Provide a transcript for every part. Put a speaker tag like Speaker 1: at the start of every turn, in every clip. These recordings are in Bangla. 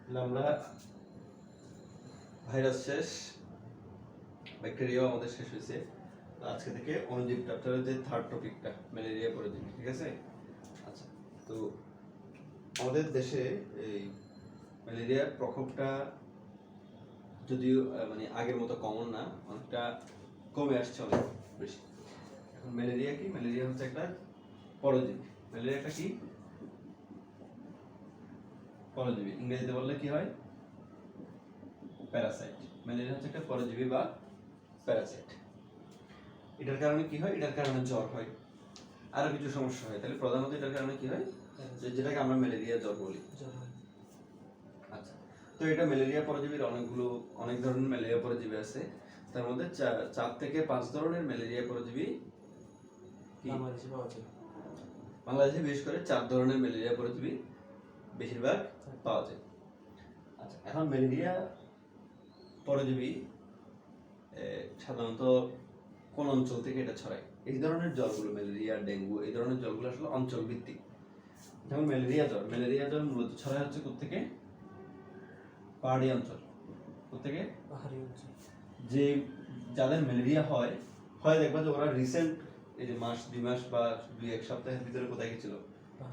Speaker 1: তাহলে আমরা ভাইরাস শেষ, ব্যাকটেরিয়াও আমাদের শেষ হয়েছে। তো আজকে থেকে অণুজীব চ্যাপ্টারের যে থার্ড টপিকটা ম্যালেরিয়া পরজীবী, ঠিক আছে? আচ্ছা, তো আমাদের দেশে এই ম্যালেরিয়ার প্রকোপটা যদিও মানে আগের মতো কমন না, অনেকটা কমে আসছে, অনেক বেশি। এখন ম্যালেরিয়া কি? ম্যালেরিয়া হচ্ছে একটা পরজীবী। ম্যালেরিয়াটা কি? পরজীবী। ইংরেজিতে বললে কি হয়? প্যারাসাইট। ম্যালেরিয়া হচ্ছে একটা পরজীবী বা প্যারাসাইট। এটার কারণে কি হয়? এটার কারণে জ্বর হয়, আরো কিছু সমস্যা হয়। তাহলে প্রধানত এটার কারণে কি হয়? যেটাকে আমরা ম্যালেরিয়া জ্বর বলি। আচ্ছা, তো এটা ম্যালেরিয়া পরজীবীর অনেক ধরনের ম্যালেরিয়া পরজীবী আছে। তার মধ্যে 4 থেকে 5 ধরনের ম্যালেরিয়া পরজীবী
Speaker 2: বাংলাদেশে পাওয়া যায়।
Speaker 1: বাংলাদেশে বিশেষ করে 4 ধরনের ম্যালেরিয়া পরজীবী বেশিরভাগ পাওয়া যায়। আচ্ছা, এখন ম্যালেরিয়া পরজীবী সাধারণত কোন অঞ্চল থেকে এটা ছড়ায়? এই ধরনের জ্বরগুলো, ম্যালেরিয়া, ডেঙ্গু, এই ধরনের জ্বরগুলো আসলে অঞ্চল ভিত্তিক। যেমন ম্যালেরিয়া জ্বর মূলত ছড়ায় হচ্ছে কোত্থেকে? পাহাড়ি অঞ্চল। কোত্থেকে?
Speaker 2: পাহাড়ি অঞ্চল।
Speaker 1: যে যাদের ম্যালেরিয়া হয় দেখবা যে ওরা রিসেন্ট এই যে মাস 2 মাস বা 2-1 সপ্তাহের ভিতরে কোথায় গেছিল?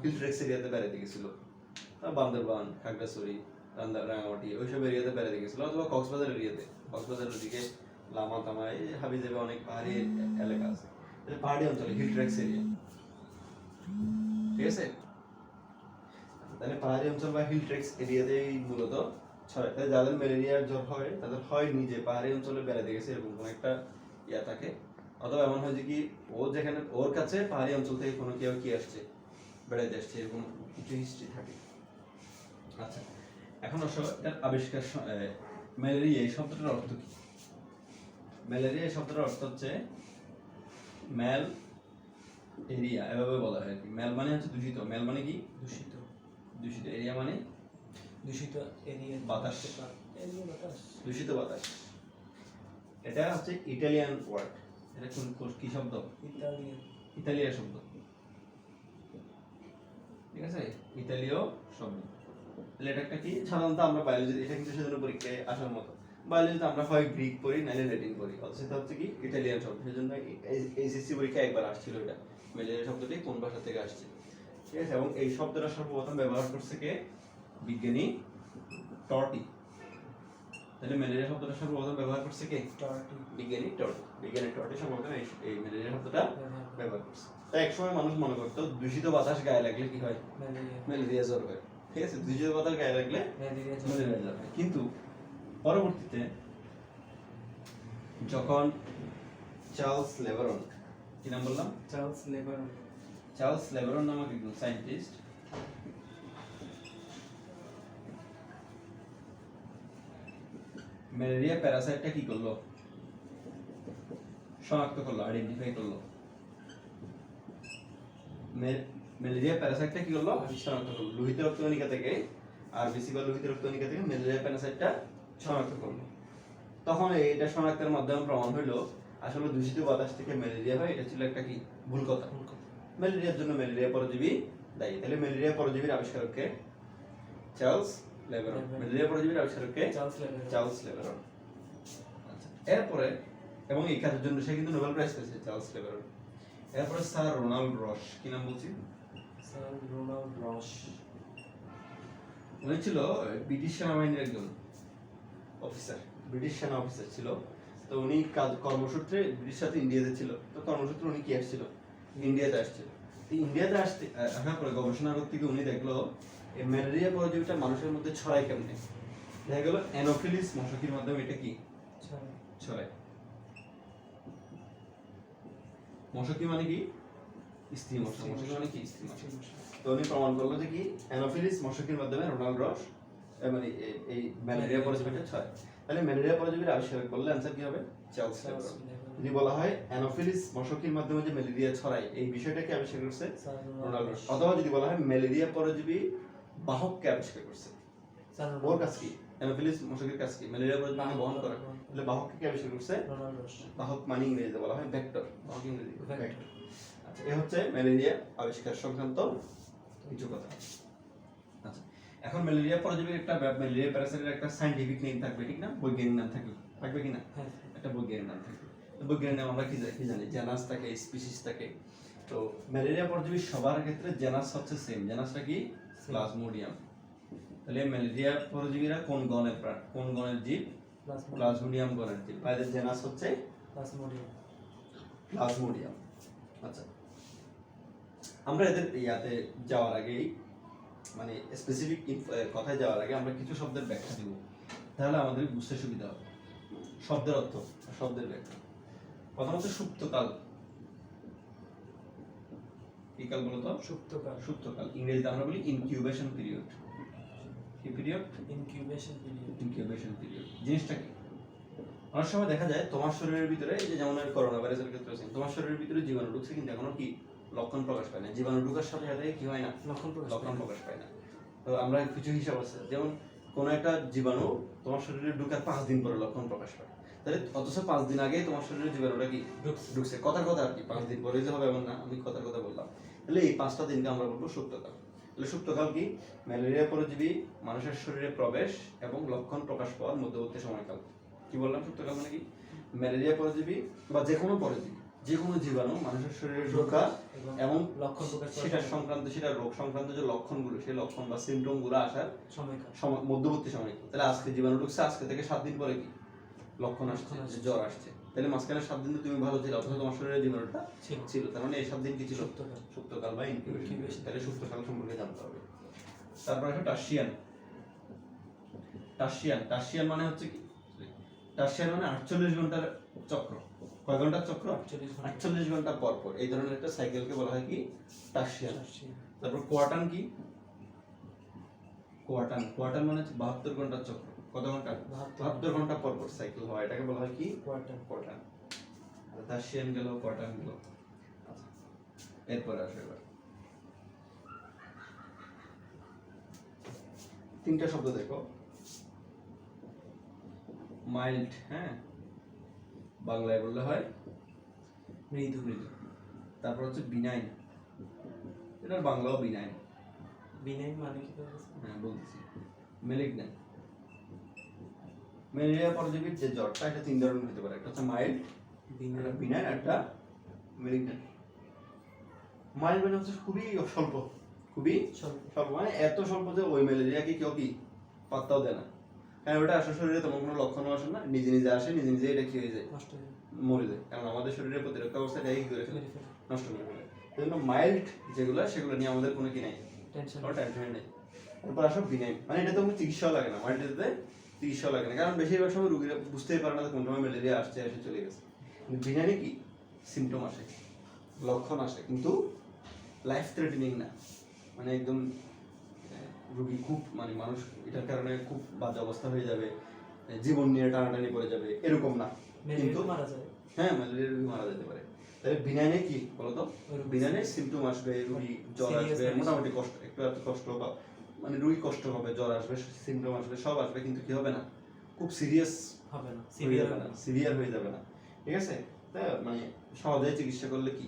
Speaker 1: হিলট্রেক্স এরিয়াতে বেড়াতে গেছিল। বান্দরবান, খাগড়াছড়ি, রাঙ্গামাটি ওইসব এরিয়াতে বেড়াতে গেছিল, অথবা কক্সবাজার এরিয়াতে, কক্সবাজারের ওদিকে লামা তামা, এই হাবিজাবি অনেক পাহাড়ি এলাকা আছে, পাহাড়ি অঞ্চলে হিলট্রেক্স এরিয়া, ঠিক আছে? তাহলে পাহাড়ি অঞ্চল বা হিলট্রেক্স এরিয়াতেই মূলত ছড়ায়। তাই যাদের ম্যালেরিয়ার জ্বর হয় তাদের হয় নিজে পাহাড়ি অঞ্চলে বেড়াতে গেছে এরকম কোনো একটা ইয়া থাকে, অথবা এমন হয় যে কি যেখানে ওর কাছে পাহাড়ি অঞ্চল থেকে কোনো কেউ কি আসছে, বেড়াতে আসছে, এরকম কিছু হিস্ট্রি থাকে। আচ্ছা, এখন আসলে এটার আবিষ্কার, ম্যালেরিয়া এই শব্দটার অর্থ কি? ম্যালেরিয়া এই শব্দটার অর্থ হচ্ছে ম্যাল এরিয়া, এভাবে বলা হয় আর কি। ম্যাল মানে হচ্ছে দূষিত, ম্যাল মানে কি?
Speaker 2: দূষিত।
Speaker 1: দূষিত এরিয়া মানে
Speaker 2: দূষিত এরিয়া,
Speaker 1: বাতাস।
Speaker 2: এরিয়া বাতাস,
Speaker 1: দূষিত বাতাস। এটা হচ্ছে ইটালিয়ান ওয়ার্ড। এটা কোন কি শব্দ?
Speaker 2: ইতালিয়ান।
Speaker 1: ইতালিয়ান শব্দ, ঠিক আছে? ইতালীয় শব্দ। তাহলে এটা একটা কি? সাধারণত আমরা বায়োলজি, এটা কিন্তু সেজন্য পরীক্ষায় আসার মতো। বায়োলজিতে আমরা হয় গ্রিক পড়ি নাহলে ল্যাটিন পড়ি, অথচ এটা হচ্ছে কি ইটালিয়ান শব্দ। সেজন্য এইচএসসি পরীক্ষায় একবার আসছিল এটা, ম্যালেরিয়া শব্দটি কোন ভাষা থেকে আসছে, ঠিক আছে? এবং এই শব্দটা সর্বপ্রথম ব্যবহার করছে কে? বিজ্ঞানী টর্টি। তাহলে ম্যালেরিয়া শব্দটা সর্বপ্রথম ব্যবহার করছে কে?
Speaker 2: টর্টি।
Speaker 1: বিজ্ঞানী টর্টি সর্বপ্রথম এই ম্যালেরিয়া শব্দটা ব্যবহার করছে। তাই একসময় মানুষ মনে করতো দূষিত বাতাস গায়ে লাগলে কি হয়? ম্যালেরিয়া জ্বর হয়, ঠিক আছে? দূষিত বাতাস গায়ে লাগলে ম্যালেরিয়া জ্বর হয়। কিন্তু পরবর্তীতে যখন চার্লস লেভারন, কি নাম বললাম? চার্লস লেভারন নামক একজন সায়েন্টিস্ট ম্যালেরিয়া প্যারাসাইটটা কি করলো? শনাক্ত করলো, আইডেন্টিফাই করলো। ম্যালেরিয়া প্যারাসাইটটা কি করলো? শনাক্ত করলো। লোহিত রক্তকণিকা থেকে, আরবিসি বা লোহিত রক্তকণিকা থেকে ম্যালেরিয়া প্যারাসাইটটা শনাক্ত করলো। তখন এটা শনাক্তের মাধ্যমে প্রমাণ হইলো আসলে দূষিত বাতাস থেকে ম্যালেরিয়া হয়। এটা ছিল একটা কি ভুল কথা। ম্যালেরিয়ার জন্য ম্যালেরিয়া পরজীবী দায়ী। তাহলে ম্যালেরিয়া পরজীবীর আবিষ্কারক কে? চার্লস লেভারন। ম্যালেরিয়া পরজীবীর আবিষ্কারক কে? চার্লস লেভারন। আচ্ছা, এরপরে এবং এই কাজের জন্য সে কিন্তু নোবেল প্রাইজ পেয়েছে, চার্লস লেভারন। এরপরে স্যার রোনাল্ড রস, কি নাম বলছি?
Speaker 2: স্যার রোনাল্ড রস।
Speaker 1: উনি ছিল ব্রিটিশ সেনাবাহিনীর একজন অফিসার, ব্রিটিশ সেনা অফিসার ছিল। তো উনি কর্মসূত্রে ব্রিটিশ সাথে ইন্ডিয়াতে ছিল। তো কর্মসূত্রে উনি কি আসছিল? ইন্ডিয়াতে আসছিল। ইন্ডিয়াতে আসার পরে গবেষণা করতে গিয়ে উনি দেখলো এই ম্যালেরিয়া পরজীবীটা মানুষের মধ্যে ছড়ায় কেমনে। দেখা গেল অ্যানোফিলিস মশকির মাধ্যমে এটা কি ছড়ায়। মশকি মানে কি? স্ত্রী মশা। মশকি মানে কি? স্ত্রী মশা। তো উনি প্রমাণ করলো যে কি অ্যানোফিলিস মশকির মাধ্যমে রোনাল্ড রস মানে এই ম্যালেরিয়া পরজীবীটা ছড়ায়। তাহলে ম্যালেরিয়া পরজীবীর আবিষ্কার করলে অ্যান্সার কি হবে? চার্লস লেভারন। যদি বলা হয় অ্যানোফিলিস মশকির মাধ্যমে যে ম্যালেরিয়া ছড়ায়, এই বিষয়টাকে আবিষ্কার করছে রোনাল্ড রস। অথবা যদি বলা হয় ম্যালেরিয়া পরজীবী বাহককে আবিষ্কার করছে, ওর কাজ কি? অ্যানোফিলিস মশকের কাজ কি? ম্যালেরিয়া পরজীবীকে বহন করা। তাহলে বাহককে কি আবিষ্কার করছে? রোনাল্ড রস। বাহক মানে ইংরেজিতে বলা হয় ভেক্টর। বাহক ইংরেজি ভেক্টর। আচ্ছা, এই হচ্ছে ম্যালেরিয়া আবিষ্কার সংক্রান্ত কিছু কথা। আচ্ছা, এখন ম্যালেরিয়া পরজীবীর একটা ম্যালেরিয়া প্যারাসাইটের একটা সাইন্টিফিক নেম থাকবে, ঠিক না? বৈজ্ঞানিক নাম থাকবে, থাকবে কি না?
Speaker 2: হ্যাঁ
Speaker 1: একটা বৈজ্ঞানিক নাম থাকবে। তো বৈজ্ঞানিক নাম আমরা কি জানি? জেনাস থাকে, স্পিসিস থাকে। তো ম্যালেরিয়া পরজীবী সবার ক্ষেত্রে জেনাস হচ্ছে সেম। জেনাসটা কি? প্লাজমোডিয়াম। তাহলে ম্যালেরিয়া পরজীবীরা কোন গণের কোন গণের জীব? প্লাজমোডিয়াম গণের জীব। এদের জেনাস হচ্ছে প্লাজমোডিয়াম। আচ্ছা, আমরা এদের ইয়াতে যাওয়ার আগেই মানে স্পেসিফিক কথায় যাওয়ার আগে আমরা কিছু শব্দের ব্যাখ্যা দিব, তাহলে আমাদের বুঝতে সুবিধা হবে শব্দের অর্থ, শব্দের ব্যাখ্যা। প্রথমত সুপ্তকাল। কি কাল বলতো?
Speaker 2: সুপ্তকাল।
Speaker 1: সুপ্তকাল ইংরেজিতে আমরা বলি ইনকিউবেশন পিরিয়ড। কি period?
Speaker 2: Incubation period.
Speaker 1: Incubation period জিনিসটা কি? অনেক সময় দেখা যায় তোমার শরীরের ভিতরে, এই যে যেমন করোনা ভাইরাসের ক্ষেত্রে আছে, তোমার শরীরের ভিতরে জীবাণু ঢুকছে কিন্তু এখনো কি লক্ষণ প্রকাশ পায় না। জীবাণু ঢোকার সাথে সাথে কি হয় না? লক্ষণ প্রকাশ পায় না। তো আমরা কিছু হিসাব আছে, যেমন কোন একটা জীবাণু তোমার শরীরে ঢুকার 5 দিন পরে লক্ষণ প্রকাশ পায়, তাহলে অথচ 5 দিন আগে তোমার শরীরে জীবাণুটা কি ঢুকছে। কথার কথা আর কি, 5 দিন পরে যে হবে এমন না, আমি কথার কথা বললাম। তাহলে এই 5টা দিনকে আমরা বলবো সুপ্তকাল। তাহলে সুপ্তকাল কি? ম্যালেরিয়া পরজীবী মানুষের শরীরে প্রবেশ এবং লক্ষণ প্রকাশ পাওয়ার মধ্যবর্তী সময়কাল। কি বললাম? সুপ্তকাল মানে কি? ম্যালেরিয়া পরজীবী বা যে কোনো পরজীবী, যে কোনো জীবাণু মানুষের শরীরে ঢোকা এবং
Speaker 2: লক্ষণ প্রকাশ
Speaker 1: সেটা সংক্রান্ত, সেটা রোগ সংক্রান্ত যে লক্ষণগুলো, সেই লক্ষণ বা সিমটম গুলো আসার মধ্যবর্তী সময়। তাহলে আজকে জীবাণু ঢুকছে, আজকে থেকে 7 দিন পরে কি লক্ষণ আসছে, যে জ্বর আসছে। তাহলে মাঝখানে 7 দিন তুমি ভালো ছিল, অথচ তোমার শরীরে জীবাণুটা ছিল। তার মানে এই 7 দিন কি ছিল? সুপ্তকাল বা ইনকিউবেশন। তাহলে সুপ্তকাল সম্পর্কে জানতে হবে। তারপর আছে টার্সিয়ান। টার্সিয়ান মানে হচ্ছে কি? টার্সিয়ান মানে 48 ঘন্টার চক্র। কয় ঘন্টার চক্র? 48 ঘন্টা পর পর এই ধরনের একটা সাইকেলকে বলা হয় কি? টার্সিয়ান। তারপর কোয়ার্টান কি? কোয়ার্টান মানে হচ্ছে 72 ঘন্টার চক্র। কত ঘন্টা? 72 ঘন্টা পর পর সাইকেল হয়, এটাকে বলা হয় কি? কোয়ার্টান। আর টার্সিয়ান গেল, কোয়ার্টান গেল। আচ্ছা, এরপর আসবে এবার 3টা শব্দ দেখো। মাইল্ড, হ্যাঁ, বাংলায় বললে হয় মৃদু। তারপর হচ্ছে বিনাইন, এটার বাংলাও বিনাইন।
Speaker 2: বিনাইন মানে কি?
Speaker 1: হ্যাঁ বলতেছি। ম্যালিগন্যান্ট। ম্যালেরিয়া পরজীবীর যে জ্বরটা, এটা 3 ধরনের হতে পারে। একটা হচ্ছে মাইল্ড, বিনাইন, একটা ম্যালিগন্যান্ট। মাইল্ড মানে হচ্ছে খুবই স্বল্প, খুবই স্বল্প, মানে এত স্বল্প যে ওই ম্যালেরিয়াকে কেউ কি পাত্তাও দেয় না। কারণ ওটা আসলে শরীরে তেমন কোনো লক্ষণও আসে না, নিজে নিজে আসে, নিজে নিজে এটা কি হয়ে যায়? মরে যায়। কারণ আমাদের শরীরের প্রতিরক্ষা অবস্থাটা এই করে ফেলে, নষ্ট করে ফেলে। এই জন্য মাইল্ড যেগুলো, সেগুলো নিয়ে আমাদের কোনো কি নাই, টেনশন নেই। তারপর আসো বিনাইন, মানে এটা তো কোনো চিকিৎসাও লাগে না। মাইল্ডেতে চিকিৎসাও লাগে না, কারণ বেশিরভাগ সময় রোগীরা বুঝতেই পারে না কোন সময় ম্যালেরিয়া আসছে, এসে চলে গেছে। কিন্তু বিনাইনে কি সিমটম আসে, লক্ষণ আসে, কিন্তু লাইফ থ্রেটেনিং না। মানে একদম রোগী খুব, মানে মানুষ এটার কারণে খুব বাজে অবস্থা হয়ে যাবে, জীবন নিয়ে টানাটানি পড়ে যাবে, এরকম না। কিন্তু
Speaker 2: মারা যায়।
Speaker 1: হ্যাঁ, ম্যালেরিয়া রোগী মারা যেতে পারে। তাহলে বিনাইনে কি বলতো? বিনাইনে সিমটম আসবে, রোগী জ্বর আসবে, মোটামুটি কষ্ট, একটু এত কষ্ট বা মানে রোগী কষ্ট হবে, জ্বর আসবে, সিমটম আসবে, সব আসবে, কিন্তু কি হবে না, খুব সিরিয়াস
Speaker 2: হবে না,
Speaker 1: সিভিয়ার হয়ে যাবে না। ঠিক আছে? তাই মানে সহজে চিকিৎসা করলে কি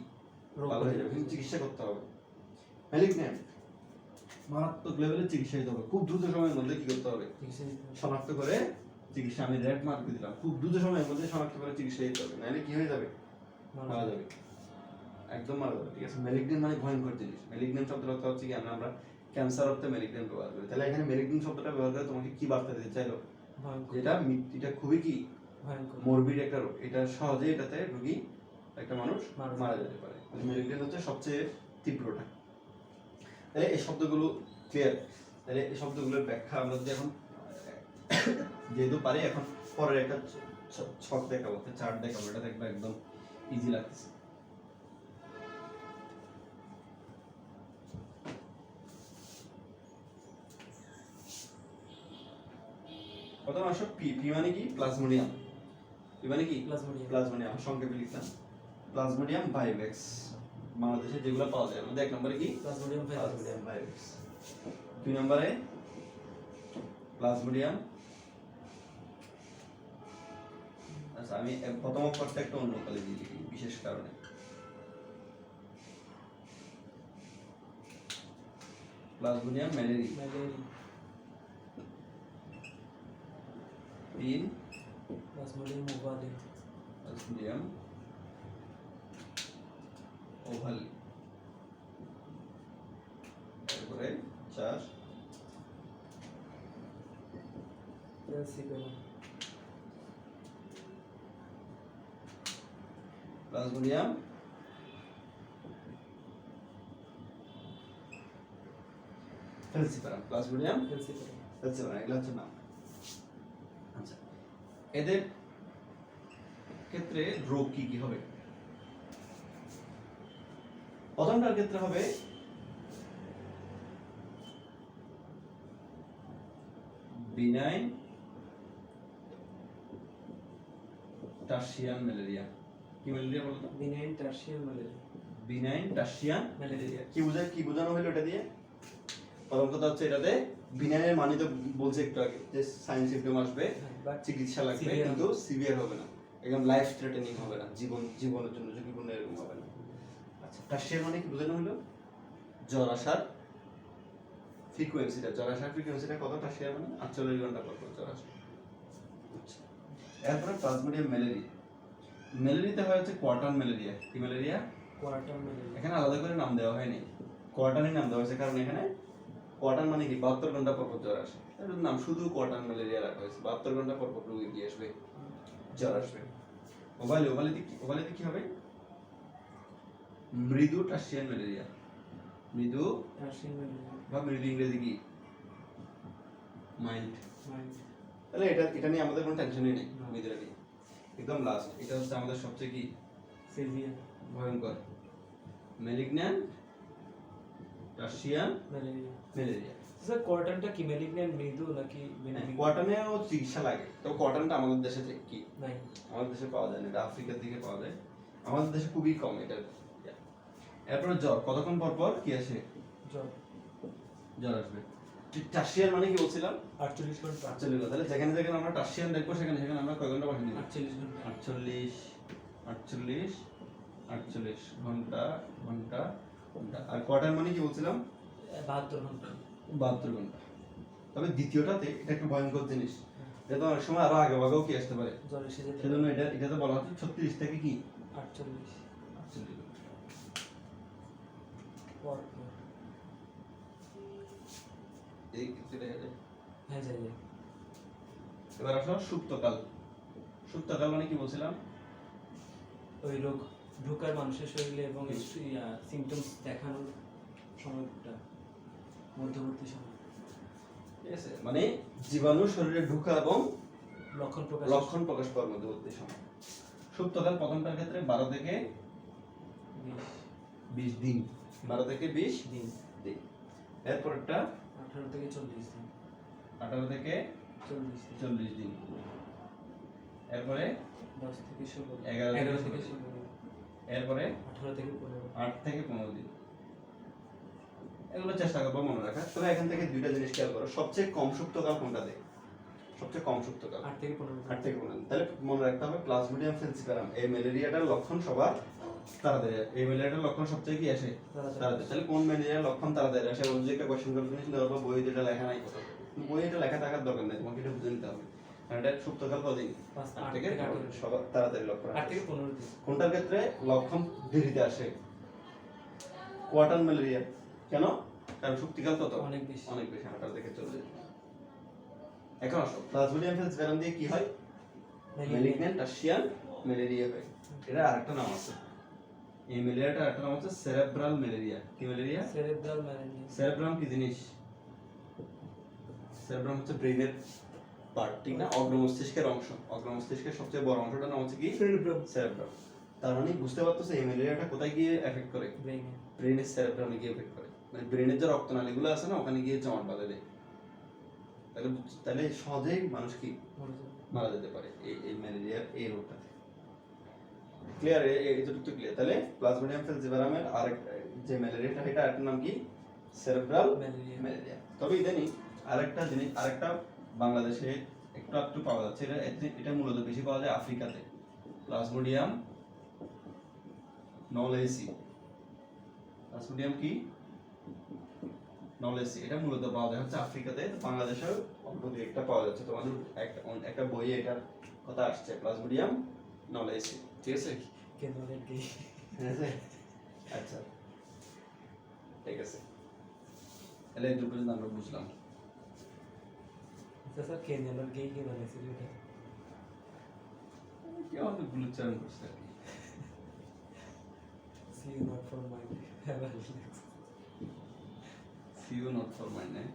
Speaker 1: ভালো হয়ে যাবে, কিন্তু চিকিৎসা করতে হবে। ম্যালিগন্যান্ট মারাত্মক লেভেলের চিকিৎসা দিতে হবে, খুব দ্রুত সময়ের মধ্যে কি করতে হবে? শনাক্ত করে চিকিৎসা। আমি রেড মার্ক দিয়ে দিলাম, খুব দ্রুত সময়ের মধ্যে শনাক্ত করে চিকিৎসা দিতে হবে, নাহলে কি হয়ে যাবে? মারা যাবে, একদম মারা যাবে। ঠিক আছে? ম্যালিগন্যান্ট মানে ভয়ঙ্কর জিনিস। ম্যালিগন্যান্ট শব্দটা অর্থ হচ্ছে কি, আমরা ক্যান্সার অর্থে ম্যালিগন্যান্ট ব্যবহার করি। তাহলে এখানে ম্যালিগন্যান্ট শব্দটা ব্যবহার করে তোমাকে কি বার্তা দিতে চাইলো? এটা খুবই কি মরবিড একটা রোগ, এটা সহজে এটাতে রোগী, একটা মানুষ মারা যেতে পারে। ম্যালিগন্যান্ট হচ্ছে সবচেয়ে তীব্রটা। তাহলে এই শব্দগুলো ক্লিয়ার। তাহলে এই শব্দগুলোর ব্যাখ্যা আমরা যদি এখন যেহেতু পারি, এখন পরের একটা ছক দেখাবো, চার্ট দেখাবো, এটা দেখবো একদম ইজি লাগছে। প্রথম আসো পি মানে কি? প্লাজমোডিয়াম। পি মানে কি? প্লাজমোডিয়াম। সংক্ষেপে লিখলাম প্লাজমোডিয়াম ভাইভেক্স। বাংলাদেশে যেগুলো পাওয়া যায়, আমাদের 1 নম্বরে কি? Plasmodium vivax. 2 নম্বরে প্লাজমোডিয়াম, আচ্ছা আমি প্রথম অক্ষরটা একটা অন্য কালে দিয়ে লিখি বিশেষ কারণে। প্লাজমোডিয়াম ম্যালেরি। তিন
Speaker 2: প্লাজমোডিয়াম ওভালি,
Speaker 1: প্লাজমোডিয়াম ওভালি, তারপরে 4
Speaker 2: ফেলসিপেরাম,
Speaker 1: প্লাজমোডিয়াম ফেলসিপারাম, প্লাজমোডিয়াম
Speaker 2: ফেলসিপেরাম।
Speaker 1: ফেলসিপারাম, এগুলো হচ্ছে নাম। আচ্ছা, এদের ক্ষেত্রে রোগ কি কি হবে? প্রথমটার ক্ষেত্রে হবে বিনাইন টার্সিয়ান ম্যালেরিয়া। কি ম্যালেরিয়া বলতো?
Speaker 2: Benign tertian malaria.
Speaker 1: Benign tertian
Speaker 2: malaria.
Speaker 1: কি বোঝায়, কি বোঝানো হলো এটা দিয়ে? প্রথম কথা হচ্ছে এটাতে বিনাইনের মানে তো বলছে একটু আগে যে সাইন সিম্পটম আসবে,
Speaker 2: বাট
Speaker 1: চিকিৎসা লাগবে,
Speaker 2: severe
Speaker 1: কিন্তু সিভিয়ার হবে না, একদম লাইফ থ্রেটেনিং হবে না, জীবনের জন্য ঝুঁকিপূর্ণ এরকম হবে না। আচ্ছা, টার্সিয়ান মানে কি বোঝানো হলো? জ্বর আসার ফ্রিকোয়েন্সিটা, জ্বর আসার ফ্রিকোয়েন্সিটা কত? টার্সিয়ান মানে 48 ঘন্টা পর পর জ্বর আসে। আচ্ছা, এরপরে প্লাজমোডিয়াম ম্যালেরিয়া। ম্যালেরিয়াতে হয় হচ্ছে কোয়ার্টার ম্যালেরিয়া। কি ম্যালেরিয়া?
Speaker 2: Quarter malaria.
Speaker 1: এখানে আলাদা করে নাম দেওয়া হয়নি, কোয়ার্টারই নাম দেওয়া হয়েছে, কারণ এখানে কোয়ার্টার মানে কি 72 ঘন্টা পর পর জ্বর আসে, এর নাম শুধু কোয়ার্টার ম্যালেরিয়া রাখা হয়েছে। 72 ঘন্টা পর পর রোগী কি আসবে? জ্বর আসবে। ওভালিতে কি হবে? মৃদু টার্সিয়ান ম্যালেরিয়া। মৃদু
Speaker 2: টার্সিয়ান ম্যালেরিয়া।
Speaker 1: বা মৃদু ইংরেজি কি? মাইল্ড।
Speaker 2: মাইল্ড।
Speaker 1: তাহলে এটা নিয়ে আমাদের কোনো টেনশনই নেই।
Speaker 2: না।
Speaker 1: মৃদুটা কি? একদম লাস্ট, এটা হচ্ছে আমাদের সবচেয়ে কি
Speaker 2: সিভিয়ার
Speaker 1: ভয়ঙ্কর, malignant tertian
Speaker 2: malaria.
Speaker 1: Malaria.
Speaker 2: Sir কোয়ার্টারটা কি ম্যালিগন্যান্ট মৃদু নাকি বেনিগন্যান্ট?
Speaker 1: কোয়ার্টানেও চিকিৎসা লাগে, তো কোয়ার্টানটা আমাদের দেশে কি?
Speaker 2: নাই।
Speaker 1: আমাদের দেশে পাওয়া যায় না, এটা আফ্রিকার দিকে পাওয়া যায়, আমাদের দেশে খুবই কম এটা। এরপরে জ্বর, কতক্ষণ পর পর কি আসে?
Speaker 2: জ্বর।
Speaker 1: জ্বর আসবে। টার্সিয়ান মানে কি বলছিলাম?
Speaker 2: 48 ঘন্টা।
Speaker 1: 48 ঘন্টা। তাহলে যেখানে যেখানে আমরা টার্সিয়ান দেখবো সেখানে সেখানে আমরা কয় ঘন্টা বসে দিব?
Speaker 2: 48 ঘন্টা।
Speaker 1: 48 48 48 ঘন্টা ঘন্টা ঘন্টা। আর কোয়ার্টার মানে কি বলছিলাম?
Speaker 2: 72 ঘন্টা।
Speaker 1: 72 ঘন্টা। তবে দ্বিতীয়টাতে এটা একটু ভয়ঙ্কর জিনিস, এটা তো অনেক সময় আরো আগে ভাগেও কি আসতে পারে,
Speaker 2: জ্বর এসে যেতে
Speaker 1: সেজন্য এটাতে বলা হচ্ছে 36 থেকে কি
Speaker 2: 48
Speaker 1: 48 ঘন্টা।
Speaker 2: পর।
Speaker 1: এই ক্ষেত্রে দেখা যায়।
Speaker 2: হ্যাঁ যাই যাই।
Speaker 1: এবার আসো সুপ্তকাল। সুপ্তকাল মানে কি বলছিলাম?
Speaker 2: ওই রোগ ঢোকার মানুষের শরীরে এবং সিমটমস দেখানোর সময়টা মধ্যবর্তী সময়।
Speaker 1: ঠিক আছে, মানে জীবাণু শরীরে ঢোকা এবং
Speaker 2: লক্ষণ প্রকাশ
Speaker 1: পাওয়ার মধ্যবর্তী সময়। সুপ্তকাল প্রথমটার ক্ষেত্রে 12 থেকে 20 দিন, 12 থেকে 20
Speaker 2: দিন।
Speaker 1: দিন। এরপরটা
Speaker 2: 18 থেকে 40 দিন।
Speaker 1: 18 থেকে 40 দিন। এরপরে
Speaker 2: 10 থেকে 16
Speaker 1: 11 থেকে
Speaker 2: 11 থেকে 16 দিন।
Speaker 1: এরপরে
Speaker 2: 18 থেকে 15
Speaker 1: 8 থেকে 15 দিন। এগুলো চেষ্টা করবো মনে রাখা। তবে এখান থেকে দুইটা জিনিস খেয়াল করো, সবচেয়ে কম সুপ্তকাল কোনটাতে? সবচেয়ে কম সুপ্তকাল
Speaker 2: 8 থেকে 15
Speaker 1: 8 থেকে 15 দিন। তাহলে মনে রাখতে হবে প্লাজমোডিয়াম ফেলসিপারাম, এই ম্যালেরিয়াটার লক্ষণ সবার তাড়াতাড়ি, এই ম্যালেরিয়াটার লক্ষণ সবচেয়ে কি আসে? তাড়াতাড়ি। তাহলে কোন ম্যালেরিয়ার লক্ষণ তাড়াতাড়ি আসে? ওই যে একটা কোশ্চেন করতে নিয়েছিল, ধরো বইতে এটা লেখা নাই কোথাও, বইয়ে এটা লেখা থাকার দরকার নেই, তোমাকে এটা বুঝে নিতে হবে। কারণ এটা সুপ্তকাল কদিন? 8 থেকে 15 সবার তাড়াতাড়ি লক্ষণ
Speaker 2: 8
Speaker 1: আসে।
Speaker 2: থেকে 15 দিন।
Speaker 1: কোনটার ক্ষেত্রে লক্ষণ দেরিতে আসে? Quarter malaria. কেন? কারণ শক্তিকাল কত?
Speaker 2: অনেক বেশি।
Speaker 1: 8 থেকে 40। এখন আসো, প্লাজমোডিয়াম ফেলসিপারাম দিয়ে কি হয়? ম্যালিগন্যান্ট টার্সিয়ান ম্যালেরিয়া হয়। এটা আরেকটা নাম আছে, এই ম্যালেরিয়াটার আরেকটা নাম হচ্ছে সেরেব্রাল ম্যালেরিয়া। কি ম্যালেরিয়া?
Speaker 2: Cerebral malaria.
Speaker 1: সেরেব্রাম কি জিনিস? সেরেব্রাম হচ্ছে ব্রেইনের পার্ট, ঠিক না? অগ্রমস্তিষ্কের অংশ, অগ্রমস্তিষ্কের সবচেয়ে বড় অংশটার নাম হচ্ছে কি?
Speaker 2: সেরেব্রাম।
Speaker 1: সেরেব্রাম। তার মানে বুঝতে পারতেছে এই ম্যালেরিয়াটা কোথায় গিয়ে এফেক্ট করে?
Speaker 2: ব্রেইনে।
Speaker 1: ব্রেইনের সেরেব্রামে গিয়ে এফেক্ট করে, মানে ব্রেইনের যে রক্তনালীগুলো আছে না, ওখানে গিয়ে জমাট বাঁধে দেয়। তাহলে সহজেই মানুষ কি মারা যেতে পারে এই ম্যালেরিয়ার এই রোগটাতে। ক্লিয়ার? এইটুকু তো ক্লিয়ার। তাহলে প্লাজমোডিয়াম ফেলসিপারামের আরেক যে ম্যালেরিয়াটা, এটা আরেকটা নাম কি? Cerebral malaria. তবে ইদানিং আরেকটা বাংলাদেশে একটু পাওয়া যাচ্ছে, এটা মূলত বেশি পাওয়া যায় আফ্রিকাতে, প্লাজমোডিয়াম নলেসি। প্লাজমোডিয়াম কি নলেসি, এটা মূলত পাওয়া যায় হচ্ছে আফ্রিকাতে, বাংলাদেশেও অল্প দুই একটা পাওয়া যাচ্ছে। তোমাদের একটা বইয়ে এটার কথা আসছে, প্লাজমোডিয়াম নলেসি, ঠিক আছে?
Speaker 2: কেনলের গেই।
Speaker 1: ঠিক আছে, আচ্ছা ঠিক আছে, তাহলে এই দুটো যদি আমরা বুঝলাম।
Speaker 2: আচ্ছা স্যার, কেনলের গেই কে বানাইছিল এটা?
Speaker 1: কেউ আমাদের ভুল উচ্চারণ করছে আর কি।
Speaker 2: See you not for my
Speaker 1: See you not for mine, eh?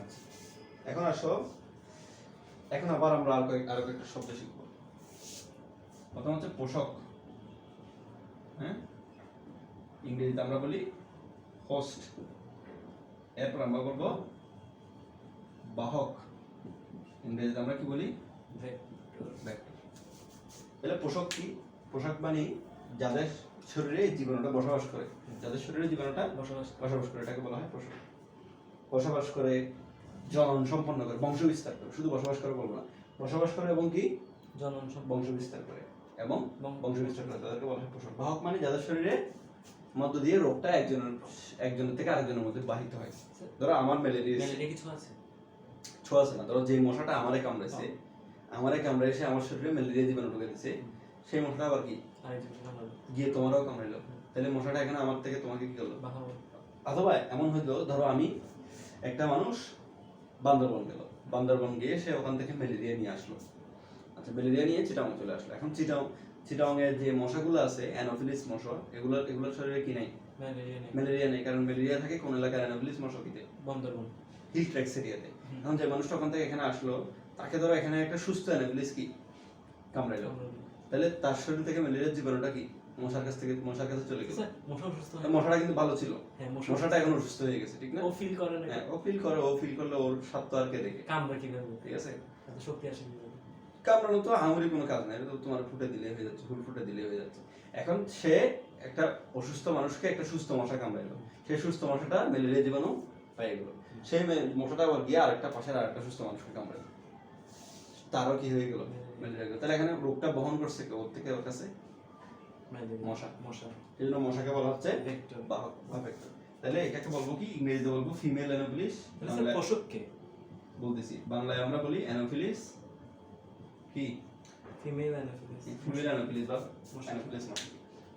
Speaker 1: আচ্ছা, এখন আসো, এখন আবার আমরা আরো একটা শব্দ শিখব। প্রথম হচ্ছে পোষক, হ্যাঁ, ইংরেজিতে আমরা বলি হোস্ট, এরপর আমরা বলবো বাহক, ইংরেজিতে আমরা কি বলি? ভেক্টর। তাহলে পোষক কি? পোষক মানে যাদের শরীরে এই জীবাণুটা বসবাস করে, যাদের শরীরে জীবাণুটা বসবাস করে, এটাকে বলা হয় পোষক। বসবাস করে, জনন সম্পন্ন করে, বংশ বিস্তার করে, শুধু বসবাস করে বলবো না, বসবাস করে এবং কি
Speaker 2: জনন
Speaker 1: বংশ বিস্তার করে এবং বংশ বিস্তার করে, তাদেরকে বলা হয় পোষক। বাহক মানে যাদের শরীরে মধ্য দিয়ে রোগটা একজনের থেকে আরেকজনের মধ্যে বাহিত হয়। ধরো আমার ম্যালেরিয়া
Speaker 2: কিছু আছে,
Speaker 1: ছোঁয়া আছে না, ধরো যে মশাটা আমারে কামড়েছে, এসে আমার শরীরে ম্যালেরিয়া জীবাণু ঢুকে দিচ্ছে, সেই মশাটা আবার কি গিয়ে তোমারও কামড়াইলো, তাহলে মশাটা এখানে আমার থেকে তোমাকে কি করলো? অথবা এমন হইলো, ধরো আমি একটা মানুষ বান্দরবন গেল, বান্দরবন গিয়ে সে ওখান থেকে ম্যালেরিয়া নিয়ে আসলো। আচ্ছা, ম্যালেরিয়া নিয়ে চিটাং চলে আসলো। এখন চিটাং এর যে মশাগুলো আছে, অ্যানোফিলিস মশা, এগুলোর শরীরে কি নাই? ম্যালেরিয়া নেই, কারণ ম্যালেরিয়া থাকে কোন এলাকার অ্যানোফিলিস মশাকিতে?
Speaker 2: বান্দরবন
Speaker 1: হিল ট্র্যাক্স এরিয়াতে। এখন যে মানুষটা ওখান থেকে এখানে আসলো, তাকে ধরো এখানে একটা সুস্থ অ্যানোফিলিস কি কামড়াইলো, তাহলে তার শরীর থেকে ম্যালেরিয়ার জীবাণুটা কি মশার কাছে চলে গেল। মশাটা কিন্তু ভালো ছিল, মশাটা এখন অসুস্থ হয়ে গেছে, ঠিক না?
Speaker 2: ও ফিল করে না,
Speaker 1: হ্যাঁ, ও ফিল করলে ওর স্বাদ তো আর কে দেখে?
Speaker 2: কামড়া কিভাবে,
Speaker 1: ঠিক আছে?
Speaker 2: শক্তি আসে কিভাবে?
Speaker 1: কামড়ানো তো আহামরি কোনো কাজ নাই, এটা তো তোমার ফুটে দিলে হয়ে যাচ্ছে, ফুল ফুটে দিলে হয়ে যাচ্ছে। এখন সে একটা অসুস্থ মানুষকে একটা সুস্থ মশা কামড়াইলো, সেই সুস্থ মশাটা ম্যালেরিয়া জীবাণু পেয়ে গেল, সেই মশাটা আবার গিয়ে পাশের আরেকটা সুস্থ মানুষকে কামড়াইলো, তারও কি হয়ে গেল? ম্যালেরিয়া গেল। তাহলে এখানে রোগটা বহন করছে কে? ওর থেকে ওর কাছে মশা। এই জন্য মশাকে বলা হচ্ছে বাহক বা ভেক্টর। তাহলে এটাকে বলবো কি? ইংরেজিতে বলবো ফিমেল অ্যানোফিলিস।
Speaker 2: পোষককে
Speaker 1: বলতেছি, বাংলায় আমরা বলি অ্যানোফিলিস কি?
Speaker 2: Female Anopheles.
Speaker 1: ফিমেল অ্যানোফিলিস বা অ্যানোফিলিস মশা।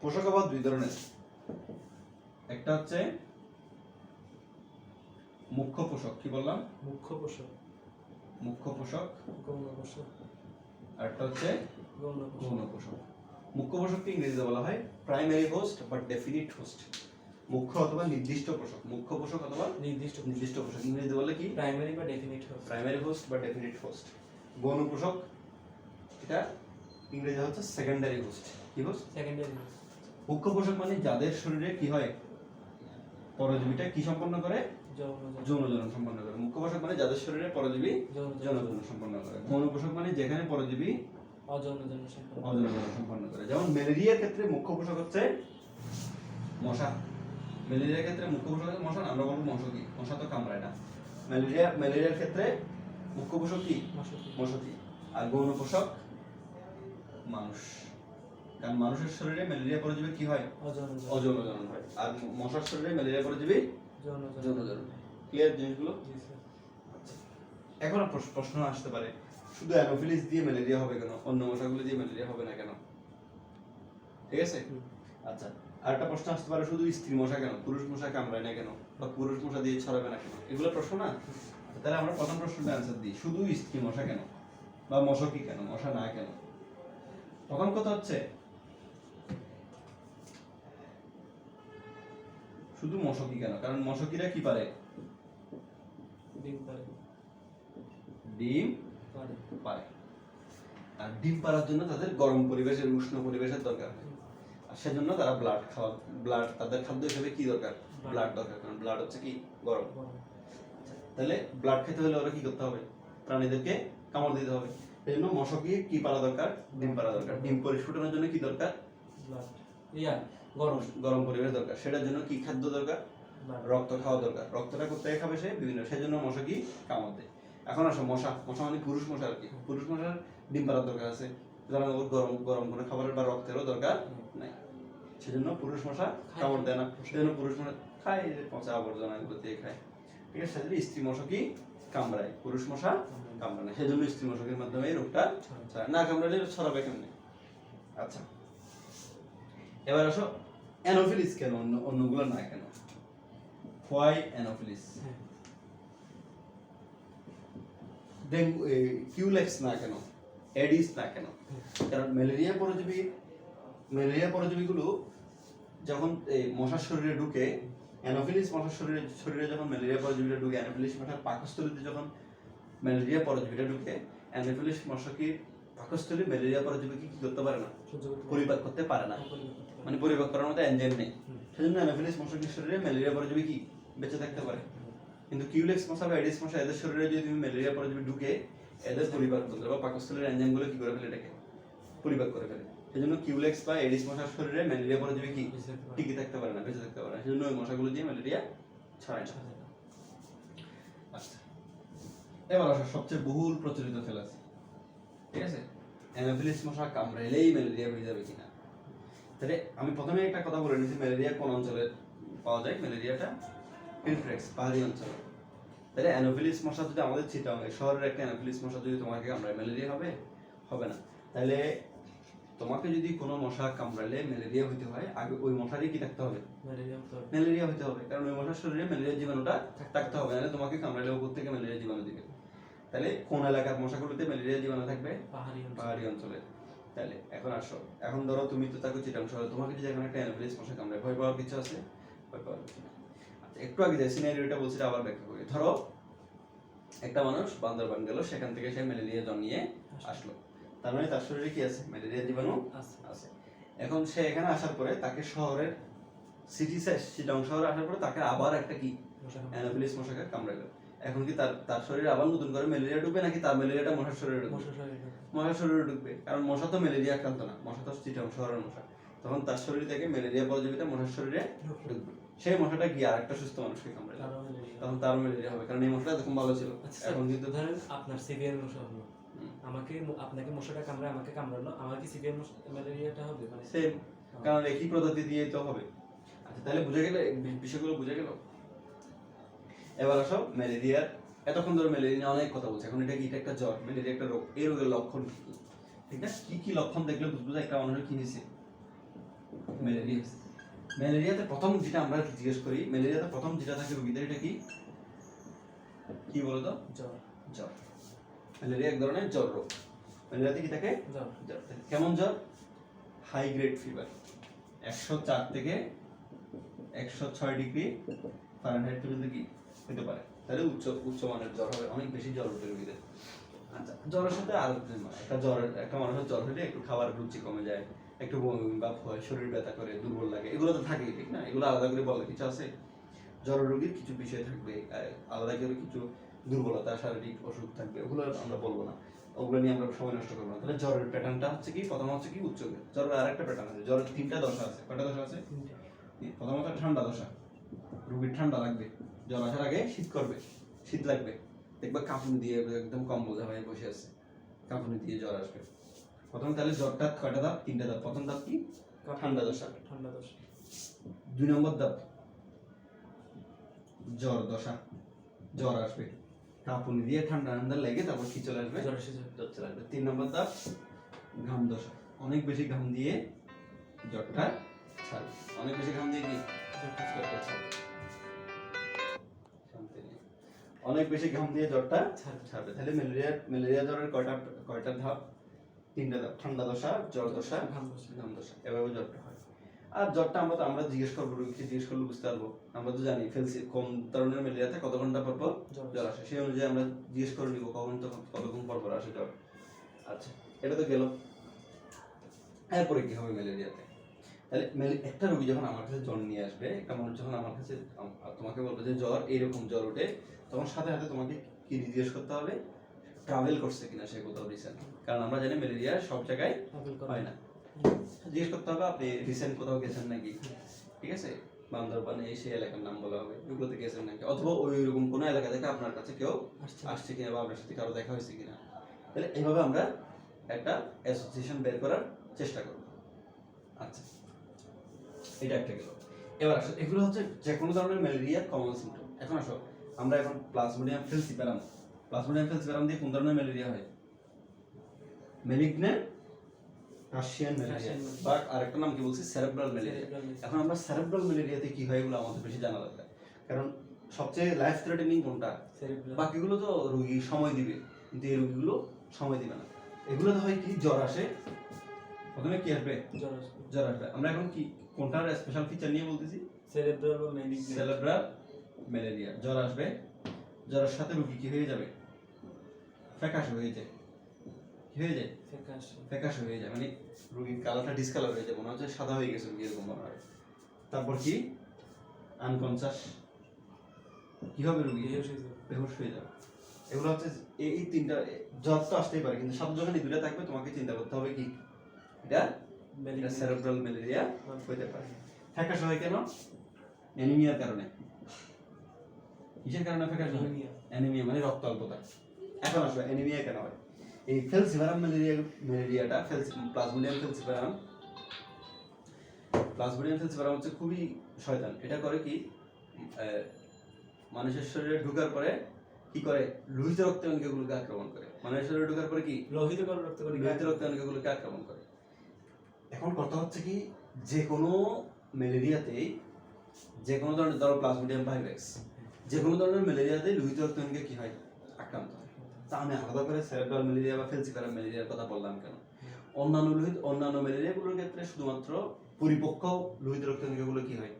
Speaker 1: পোষক আবার দুই ধরনের, একটা হচ্ছে মুখ্য পোষক। কি বললাম?
Speaker 2: মুখ্য পোষক, গৌণ পোষক,
Speaker 1: আর একটা হচ্ছে
Speaker 2: গৌণ
Speaker 1: গৌণ পোষক। মুখ্য পোষককে ইংরেজিতে বলা হয় প্রাইমারি হোস্ট বা ডেফিনিট হোস্ট। মুখ্য অথবা নির্দিষ্ট পোষক, মুখ্য পোষক অথবা নির্দিষ্ট পোষক। ইংরেজিতে বলে কি?
Speaker 2: প্রাইমারি বা ডেফিনিট হোস্ট,
Speaker 1: প্রাইমারি হোস্ট বা ডেফিনিট হোস্ট। গৌণ পোষক, এটা ইংরেজি হচ্ছে সেকেন্ডারি হোস্ট। কি হোস্ট?
Speaker 2: Secondary host.
Speaker 1: মুখ্য পোষক মানে যাদের শরীরে কি হয়? পরজীবীটা কি সম্পন্ন করে? যৌন জনন সম্পন্ন করে। মুখ্য পোষক মানে যাদের শরীরে পরজীবী যৌন জনন সম্পন্ন করে। গৌণ পোষক মানে যেখানে পরজীবী অযৌন জনন সম্পন্ন করে। যেমন ম্যালেরিয়ার ক্ষেত্রে মুখ্য পোষক হচ্ছে মশা। ম্যালেরিয়ার ক্ষেত্রে মুখ্য পোষক হচ্ছে মশা। আমরা বলবো মশকি, মশা তো কামড়ায় না। ম্যালেরিয়ার ক্ষেত্রে মুখ্য পোষক কি? মশকি। আর গৌণ পোষক মানুষ, কারণ মানুষের শরীরে ম্যালেরিয়া পরজীবী কি হয়? অযৌন জনন হয়। আর মশার শরীরে ম্যালেরিয়া পরজীবী যৌন জনন। ক্লিয়ার জিনিসগুলো? এখন প্রশ্ন আসতে পারে, শুধু অ্যানোফিলিস দিয়ে ম্যালেরিয়া হবে কেন, অন্য মশাগুলো দিয়ে ম্যালেরিয়া হবে না কেন? ঠিক আছে, আচ্ছা। আরেকটা প্রশ্ন আসতে পারে, শুধু স্ত্রী মশা কেন, পুরুষ মশা কামড়ায় না কেন, বা পুরুষ মশা দিয়ে ছড়াবে না কেন? এগুলো প্রশ্ন না? তাহলে আমরা প্রথম প্রশ্নটা অ্যান্সার দিই, শুধু স্ত্রী মশা কেন, বা মশকি কেন, মশা না কেন? প্রথম কথা হচ্ছে শুধু মশকি কেন? কারণ মশকিরা কি পারে? ডিম পারে। আর ডিম পাড়ার জন্য তাদের গরম পরিবেশের, উষ্ণ পরিবেশের দরকার হয়। আর সেজন্য তারা ব্লাড তাদের খাদ্য হিসেবে কি দরকার? ব্লাড দরকার, কারণ ব্লাড হচ্ছে কি? গরম। তাহলে ব্লাড খেতে হলে ওরা কি করতে হবে? প্রাণীদেরকে কামড় দিতে হবে। এই জন্য মশকি কি পারা দরকার? ডিম পাড়া দরকার। ডিম পরিস্ফুটনের জন্য কি দরকার? গরম পরিবেশ দরকার। সেটার জন্য কি খাদ্য দরকার? রক্ত খাওয়া দরকার। রক্তটা কোথায় খাবে সে? বিভিন্ন। সেজন্য মশকি কামড় দেয়। এখন আসো, মশা মানে পুরুষ মশা আর কি। পুরুষ মশার ডিম পাড়ার দরকার আছে, কারণ ওর গরম কোনো খাবারের বা রক্তেরও দরকার নাই। সেজন্য পুরুষ মশা
Speaker 2: খায়
Speaker 1: কামড়
Speaker 2: কি?
Speaker 1: দেয় না, সেজন্য পুরুষ মশা খায়, এই যে পচা আবর্জনা এগুলো দিয়ে খায়, ঠিক আছে। সেজন্য স্ত্রী মশা কি কামড়ায়, পুরুষ মশা কামড়ায় না, সেজন্য স্ত্রী মশকের মাধ্যমে এই রোগটা ছড়ায়। না কামড়ালে ছড়াবে কেমনে? আচ্ছা, এবার আসো অ্যানোফিলিস কেন, অন্যগুলো না কেন? Why Anopheles?
Speaker 2: হ্যাঁ।
Speaker 1: ডেঙ্গু কিউলেক্স না কেন? এডিস না কেন? কারণ ম্যালেরিয়া পরজীবীগুলো যখন এই মশার শরীরে ঢুকে, অ্যানোফিলিস মশার শরীরে যখন ম্যালেরিয়া পরজীবীটা ঢুকে, অ্যানোফিলিস মশার পাকস্থলীতে যখন ম্যালেরিয়া পরজীবীটা ঢুকে, অ্যানোফিলিস মশা কি পাকস্থলী ম্যালেরিয়া পরজীবীকে কি করতে পারে না, পরিপাক করতে পারে না, মানে পরিপাক করার মতো এনজাইম নেই। সেজন্য অ্যানোফিলিস মশার শরীরে ম্যালেরিয়া পরজীবী কি বেঁচে থাকতে পারে। কিন্তু কিউলেক্স মশা বা এডিস মশা এদের শরীরে যদি তুমি ম্যালেরিয়া পরজীবী ঢুকে, এদের পরিপাক তন্ত্র বা পাকস্থলীর এনজাইমগুলো কি করে ফেলে, এটাকে পরিপাক করে ফেলে। সেজন্য কিউলেক্স বা এডিস মশার শরীরে ম্যালেরিয়া পরজীবী কি টিকে থাকতে পারে না, বেঁচে থাকতে পারে না। সেজন্য ওই মশাগুলো দিয়ে ম্যালেরিয়া ছড়ায় না। আচ্ছা, এবার আসো সবচেয়ে বহুল প্রচলিত ফেলাসি, ঠিক আছে, অ্যানোফিলিস মশা কামড়াইলেই ম্যালেরিয়া হয়ে যাবে কিনা। তাহলে আমি প্রথমে একটা কথা বলে নিয়েছি, ম্যালেরিয়া কোন অঞ্চলে পাওয়া যায়? ম্যালেরিয়াটা ইনফ্লেক্স পাহাড়ি অঞ্চলে। তাহলে অ্যানোফিলিস মশা যদি আমাদের চিটাগাং শহরের একটা অ্যানোফিলিস মশা যদি তোমাকে কামড়ায়, ম্যালেরিয়া হবে? হবে না। তাহলে তোমাকে যদি কোনো মশা কামড়ালে ম্যালেরিয়া হইতে হয়, আগে ওই মশারই কি থাকতে হবে? ম্যালেরিয়া হইতে হবে, কারণ ওই মশার শরীরে ম্যালেরিয়া জীবাণুটা থাকতে হবে, নাহলে তোমাকে কামড়ালে উপর থেকে ম্যালেরিয়া জীবাণু দিবে। তাহলে কোন এলাকার মশাগুলোতে ম্যালেরিয়া জীবাণু থাকবে? পাহাড়ি অঞ্চলে। তাহলে এখন আসো, এখন ধরো তুমি তো থাকো চিটাগাং শহরে, তোমাকে যদি এখন একটা অ্যানোফিলিস মশা কামড়ায়, ভয় পাওয়ার কিছু আছে? ভয় পাওয়ার কিছু নেই। আচ্ছা, একটু আগে যে সিনারিওটা বলছি আবার ব্যাখ্যা করি। ধরো একটা মানুষ বান্দরবান গেল, সেখান থেকে সে ম্যালেরিয়া জ্বর নিয়ে আসলো, তার মানে তার শরীরে কি আছে? ম্যালেরিয়া জীবাণু আছে। এখন সে এখানে আসার পরে তাকে শহরের চিটাগাং শহরে আসার পরে তাকে আবার একটা কি অ্যানোফিলিস মশাকে কামড়ালো। এখন কি তার শরীরে আবার নতুন করে ম্যালেরিয়া ঢুকবে, নাকি তার ম্যালেরিয়াটা মশার শরীরে ঢুকবে? মশার শরীরে ঢুকবে, কারণ মশা তো ম্যালেরিয়া আক্রান্ত না, মশা তো চিটাগাং শহরের মশা। তখন তার শরীর থেকে ম্যালেরিয়া পরজীবীটা মশার শরীরে ঢুকবে, সেই মশাটা গিয়ে আরেকটা সুস্থ মানুষকে কামড়াবে, তখন তার ম্যালেরিয়া হবে, কারণ এই মশাটা তখন ভালো ছিল। এখন কিন্তু
Speaker 2: ধরেন আপনার সিভিয়ার মশা হলো, আপনাকে মশাটা কামড়ায়, আমাকে কামড়ালো, আমার কি সিভিয়ার ম্যালেরিয়াটা হবে? মানে
Speaker 1: সেম, কারণ একই প্রজাতি দিয়ে তো হবে। আচ্ছা, তাহলে বুঝে গেলে বিষয়গুলো বুঝে গেল। এবার আসো ম্যালেরিয়ার, এতক্ষণ ধরে ম্যালেরিয়া নিয়ে অনেক কথা বলছে, এখন এটা কি? এটা একটা জ্বর, ম্যালেরিয়া একটা রোগ। এই রোগের লক্ষণ কি কি? ঠিক আছে, কি কি লক্ষণ দেখলে বুঝবো যে একটা মানুষের কি হয়েছে? ম্যালেরিয়া। ম্যালেরিয়াতে প্রথম যেটা আমরা জিজ্ঞেস করি, ম্যালেরিয়াতে প্রথম যেটা থাকে রোগীদের, এটা কি কি বলতো? জ্বর। ম্যালেরিয়া এক ধরনের জ্বর রোগ। ম্যালেরিয়াতে কি থাকে? জ্বর। কেমন জ্বর? হাই গ্রেড ফিভার, 104 থেকে 106 ডিগ্রি ফারেনহাইট পর্যন্ত কি হতে পারে। তাহলে উচ্চ মানের জ্বর হবে, অনেক বেশি জ্বর উঠে রোগীদের। আচ্ছা, জ্বরের সাথে আরো একটা মানুষের জ্বর হলে একটু খাবার রুচি কমে যায়, একটু বমি ভাব হয়, শরীর ব্যথা করে, দুর্বল লাগে, এগুলো তো থাকেই, ঠিক না? এগুলো আলাদা করে বলার কিছু আছে? জ্বরের রোগীর কিছু বিষয় থাকবে, আলাদা করে কিছু দুর্বলতা, শারীরিক অসুখ থাকবে, ওগুলো আমরা বলবো না, ওগুলো নিয়ে আমরা সময় নষ্ট করবো না। তাহলে জ্বরের প্যাটার্নটা হচ্ছে কি? প্রথম হচ্ছে কি উচ্চ। জ্বরের আরেকটা প্যাটার্ন আছে, জ্বরের 3টা দশা আছে। কয়টা দশা আছে? প্রথমত ঠান্ডা দশা, রোগীর ঠান্ডা লাগবে, জ্বর আসার আগে শীত করবে, শীত লাগবে, দেখবা কাঁপুনি দিয়ে একদম কম্বল জামায় বসে আছে, কাঁপুনি দিয়ে জ্বর আসবে। প্রথম তাহলে জ্বরটা কয়টা ধাপ? 3টা ধাপ। প্রথম ধাপ কি? ঠান্ডা দশা। 2 নম্বর ধাপ জ্বর দশা, জ্বর আসবে, কাঁপুনি দিয়ে ঠান্ডা ঠান্ডা লেগে তারপর কি চলে আসবে? জ্বর চলে আসবে। 3 নম্বর ধাপ ঘাম দশা, অনেক বেশি ঘাম দিয়ে জ্বরটা ছাড়বে, অনেক বেশি ঘাম দিয়ে কি জ্বরটা ছাড়বে, অনেক বেশি ঘাম দিয়ে জ্বরটা ছাড়বে। তাহলে ম্যালেরিয়া জ্বরের কয়টা ধাপ? 3টা ধাপ, ঠান্ডা দশা, জ্বর দশা, ঘাম দশা, এভাবে জ্বরটা হয়। আর জ্বরটা আমরা জিজ্ঞেস করবো, রোগীকে জিজ্ঞেস করলে বুঝতে পারবো। আমরা তো জানি ফেলছি কোন ধরনের ম্যালেরিয়াতে কত ঘন্টা পর পর জ্বর আসে, সেই অনুযায়ী আমরা জিজ্ঞেস করে নিব কতক্ষণ পর পর আসে জ্বর। আচ্ছা, এটা তো গেল। এরপরে কি হবে ম্যালেরিয়াতে? তাহলে একটা রোগী যখন আমার কাছে জ্বর নিয়ে আসবে, একটা মানুষ যখন আমার কাছে তোমাকে বলবে যে জ্বর, এইরকম জ্বর ওঠে, তখন সাথে সাথে তোমাকে কি জিজ্ঞেস করতে হবে? ট্রাভেল করছে কিনা সে কোথাও রিসেন্ট, কারণ আমরা জানি ম্যালেরিয়া সব জায়গায় হয় না। জিজ্ঞেস করতে হবে আপনি রিসেন্ট কোথাও গেছেন নাকি, ঠিক আছে? বান্দরবানে সেই এলাকার নাম বলা হবে, ওগুলোতে গেছেন নাকি, অথবা ওইরকম কোনো এলাকা থেকে আপনার কাছে কেউ আসছে কিনা, বা আপনার সাথে কারো দেখা হয়েছে কিনা। তাহলে এইভাবে আমরা একটা অ্যাসোসিয়েশন বের করার চেষ্টা করব। আচ্ছা, এটা একটা গেল। এবার আসো, এগুলো হচ্ছে যে কোনো ধরনের ম্যালেরিয়ার কমন সিমটম। এখন আসো আমরা এখন প্লাজমোডিয়াম ফেলসিপারাম দিয়ে কোন ধরনের ম্যালেরিয়া হয়? ম্যালিগন্যান্ট রাশিয়ান ম্যালেরিয়া, বা আরেকটা নাম কি বলছি, সেরেব্রাল ম্যালেরিয়া। এখন আমরা সেরেব্রাল ম্যালেরিয়াতে কি হয় এগুলো আমাদের বেশি জানা দরকার, কারণ সবচেয়ে লাইফ থ্রেটেনিং কোনটা? বাকিগুলো তো রোগী সময় দিবে, কিন্তু এই রোগীগুলো সময় দিবে না। এগুলোতে হয় কি, জ্বর আসে, প্রথমে কি আসবে? জ্বর আসবে। আমরা এখন কি কোনটার স্পেশাল ফিচার নিয়ে বলতেছি?
Speaker 2: সেরেব্রাল বা ম্যালিগন্যান্ট।
Speaker 1: Cerebral malaria. জ্বর আসবে, জ্বরের সাথে রোগী কি হয়ে যাবে? ফ্যাকাশে হয়ে যায়। কি হয়ে যায়? ফ্যাকাশে হয়ে যায়, মানে রোগীর কালারটা ডিসকালার হয়ে যায়, মনে হচ্ছে সাদা হয়ে গেছে রোগী, এরকম মনে হয়। তারপর কি? আনকনসাস। কি হবে? রোগী বেহুশ হয়ে যাবে। এগুলো হচ্ছে এই তিনটা। জ্বর তো আসতেই পারে, কিন্তু সাথে যখন এই দুটো থাকবে তোমাকে চিন্তা করতে হবে কি এটা সেরেব্রাল ম্যালেরিয়া হতে পারে। ফ্যাকাশে হয় কেন? অ্যানিমিয়ার কারণে। কিসের কারণে ফ্যাকাশে হয়? অ্যানিমিয়া, মানে রক্ত অল্পতা। এখন আসবে অ্যানিমিয়া কেন হয়? এই ফেলসিপারাম ম্যালেরিয়াটা প্লাজমোডিয়াম ফেলসিপারাম হচ্ছে খুবই শয়তান। এটা করে কি, মানুষের শরীরে ঢোকার পরে কি করে? লোহিত রক্তকণিকাগুলোকে আক্রমণ করে। মানুষের শরীরে ঢোকার পরে কি লোহিত রক্তকণিকাগুলোকে আক্রমণ করে। এখন কথা হচ্ছে কি, যে কোনো ম্যালেরিয়াতেই, যে কোনো ধরনের, ধরো প্লাজমোডিয়াম ভাইরাস, যে কোনো ধরনের ম্যালেরিয়াতে লোহিত রক্তকণিকা কি হয়? আক্রান্ত হয়। তা আমি আলাদা করে সেরেব্রাল ম্যালেরিয়া বা ফেলসিপারাম ম্যালেরিয়ার কথা বললাম কেন? অন্যান্য ম্যালেরিয়াগুলোর ক্ষেত্রে শুধুমাত্র পরিপক্ক লোহিত রক্তকণিকাগুলো কি হয়?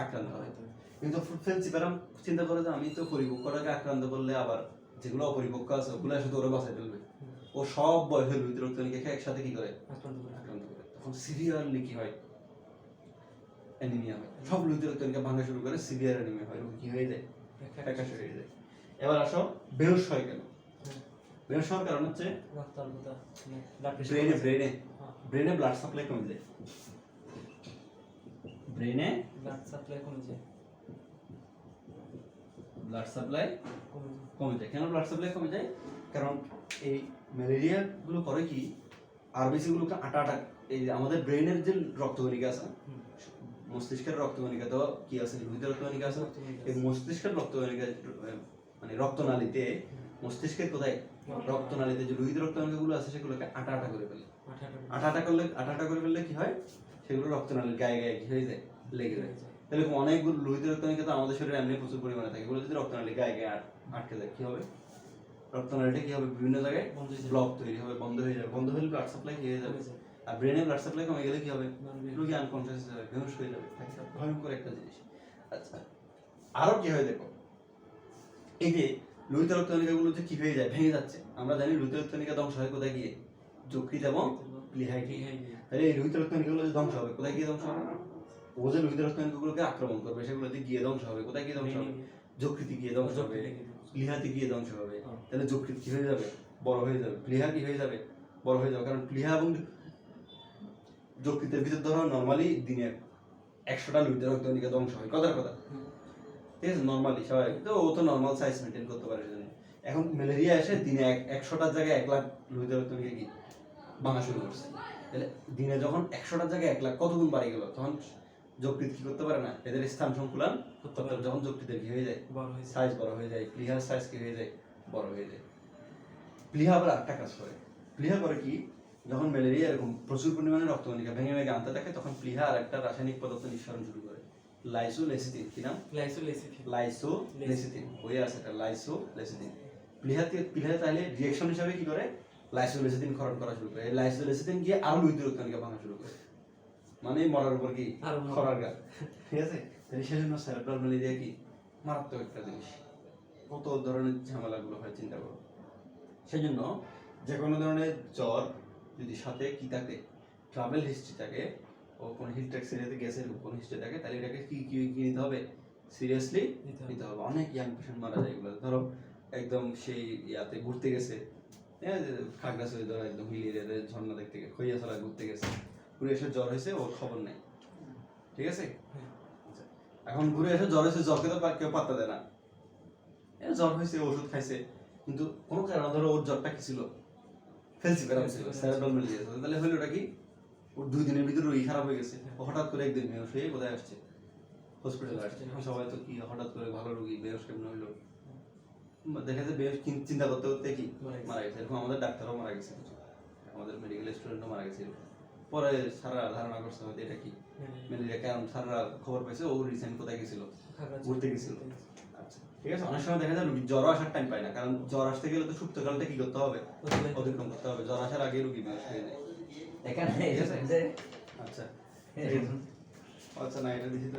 Speaker 1: আক্রান্ত হয়। কিন্তু ফেলসিপারাম চিন্তা করে যে আমি তো পরিপক্কটাকে আক্রান্ত করলে আবার যেগুলো অপরিপক্ক আছে ওগুলো সাথে ওরা বাঁচাই ফেলবে, ও সব বয়সের লোহিত রক্তকণিকাকে একসাথে কি করে? আক্রান্ত করে। তখন সিভিয়ারলি কি হয়? অ্যানিমিয়া হয়। সব লোহিত রক্তকণিকা ভাঙা শুরু করে, সিভিয়ার অ্যানিমিয়া হয়, কি হয়ে যায়? ফ্যাকাশে হয়ে যায়। এবার আসো, বেহুশ হয় কেন? বেহুশ হওয়ার কারণ হচ্ছে ব্রেনে ব্লাড সাপ্লাই কমে যায়। ব্রেনে ব্লাড সাপ্লাই কমে যায়। কেন ব্লাড সাপ্লাই কমে যায়? কারণ এই ম্যালেরিয়া গুলো করে কি, আরবিসি গুলোকে আটা, এই আমাদের ব্রেনের যে রক্তকণিকা আছে, মস্তিষ্কের রক্তকণিকা তো কি আছে? লোহিত রক্তকণিকা আছে। এই মস্তিষ্কের রক্তকণিকা, মানে রক্তনালীতে, মস্তিষ্কের কোথায়? রক্তনালীতে যে লোহিত রক্তকণিকাগুলো আছে সেগুলোকে আটা করে ফেলে। আটা করে ফেললে কি হয়? সেগুলো রক্তনালীর গায়ে কি হয়ে যায়? লেগে যায়। তাহলে অনেকগুলো লোহিত রক্তকণিকা তো আমাদের শরীরে এমনি প্রচুর পরিমাণে থাকে, এগুলো যদি রক্তনালীর গায়ে আটকে যায় কি হবে? রক্তনালীটা কি হবে? বিভিন্ন জায়গায় ব্লক তৈরি হবে, বন্ধ হয়ে যাবে। বন্ধ হলে ব্লাড সাপ্লাই কি হয়ে যাবে? আর ব্রেনে ব্লাড সাপ্লাই কমে গেলে কি হবে? রোগী আনকনসিয়াস হয়ে যাবে, বেহুশ হয়ে যাবে। ভয়ঙ্কর একটা জিনিস। আচ্ছা, আরো কি হয় দেখো, এই যে লোহিত রক্তকণিকাগুলো যে কি হয়ে যায়? ভেঙে যাচ্ছে। আমরা জানি লোহিত রক্তকণিকা ধ্বংস হয় কোথায় গিয়ে? যকৃৎ এবং প্লীহায় গিয়ে। তাহলে এই লোহিত রক্তকণিকাগুলো যে ধ্বংস হবে কোথায় গিয়ে ধ্বংস হবে? ও যে লোহিত রক্তকণিকাগুলোকে আক্রমণ করবে সেগুলোতে গিয়ে ধ্বংস হবে। কোথায় গিয়ে ধ্বংস হবে? যকৃতে গিয়ে ধ্বংস হবে, প্লীহাতে গিয়ে ধ্বংস হবে। তাহলে যকৃৎ কি হয়ে যাবে? বড় হয়ে যাবে। প্লীহা কি হয়ে যাবে? বড় হয়ে যাবে। কারণ প্লীহা এবং যকৃতের ভিতর ধরো নরমালি দিনে 100টা লোহিত রক্তকণিকা ধ্বংস হয়, কথার কথা, ঠিক আছে? নরমালি স্বাভাবিক তো, ও তো নরমাল সাইজ মেনটেন করতে পারে। এখন ম্যালেরিয়া এসে দিনে 100টার জায়গায় 1 লাখ লোহিত রক্তকণিকা কি ভাঙা শুরু করছে। তাহলে দিনে যখন 100টার জায়গায় 1 লাখ, কত গুণ বাড়ি গেল? তখন যকৃৎ কি করতে পারে না, এদের স্থান সংকুলান করতে পারে। যখন যকৃতের কি হয়ে যায়? সাইজ বড় হয়ে যায়, প্লীহার সাইজ কি হয়ে যায়? বড় হয়ে যায়। প্লীহা আবার একটা কাজ করে। প্লীহা করে কি, যখন ম্যালেরিয়া এরকম প্রচুর পরিমাণে রক্তকণিকা ভেঙে আনতে থাকে, তখন প্লীহা আর একটা রাসায়নিক পদার্থ নিঃসরণ শুরু করে, লাইসোলেসিথিন। কি নাম? লাইসোলেসিথিন। ওই আছে এটা, লাইসোলেসিথিন। প্লীহা তাহলে রিঅ্যাকশন হিসাবে কি করে? লাইসোলেসিথিন ক্ষরণ করা শুরু করে। এই লাইসোলেসিথিন গিয়ে আরো লোহিত রক্তকণিকা ভাঙা শুরু করে, মানে মরার উপর কি খরার গা, ঠিক আছে? তাহলে সেজন্য সেরেব্রাল ম্যালেরিয়া কি মারাত্মক একটা জিনিস। কত ধরনের ঝামেলাগুলো হয় চিন্তা করো। সেজন্য যে কোনো ধরনের জ্বর যদি সাথে কি থাকে, ট্রাভেল হিস্ট্রি থাকে, ও কোনো হিল ট্যাক্স এরিয়াতে গেছে কোনো হিস্ট্রি থাকে, তাহলে এটাকে কি নিতে হবে? সিরিয়াসলি নিতে হবে। অনেক ইয়াং পেশেন্ট মারা যায় এগুলো। ধরো একদম সেই ইয়াতে ঘুরতে গেছে, খাগড়াছড়ি ধরো একদম হিল এরিয়াতে ঝর্ণা দেখতে গেছে, খৈয়াছড়া ঘুরতে গেছে, ঘুরে এসে জ্বর হয়েছে, ওর খবর নাই, ঠিক আছে? এখন ঘুরে এসে জ্বর হয়েছে, জ্বরকে তো কেউ পাত্তা দেয় না। জ্বর হয়েছে, ওষুধ খাইছে, কিন্তু কোনো কারণে ধরো ওর জ্বরটা কি ছিল? ফেলসিপারাম ছিল, সেরেব্রাল ম্যালেরিয়া ছিল। তাহলে হলো ওটা কি? ওর 2 দিনের ভিতরে রোগী খারাপ হয়ে গেছে, ও হঠাৎ করে একদিন বেহুশ হয়ে কোথায় আসছে, হসপিটালে আসছে। সবাই তো কি হঠাৎ করে ভালো রোগী বেহুশ কেমন হইলো, দেখা যায় বেহুশ চিন্তা করতে করতে কি মারা গেছে। এরকম আমাদের ডাক্তারও মারা গেছে, আমাদের মেডিকেল স্টুডেন্টও মারা গেছে। পরে সারা ধারণা করছে হয়তো এটা কি ম্যালেরিয়া, কারণ সারা খবর পাইছে ও রিসেন্ট কোথায় গেছিল, ঘুরতে গেছিল। আচ্ছা ঠিক আছে, অনেক সময় দেখা যায় রোগী জ্বর আসার টাইম পায় না, কারণ জ্বর আসতে গেলে তো সুপ্তকালটা কি করতে হবে, অতিক্রম করতে হবে। জ্বর আসার আগে রোগী বেহুশ হয়ে যায়।
Speaker 3: এখানে
Speaker 1: আচ্ছা আচ্ছা না এটা দিছি তো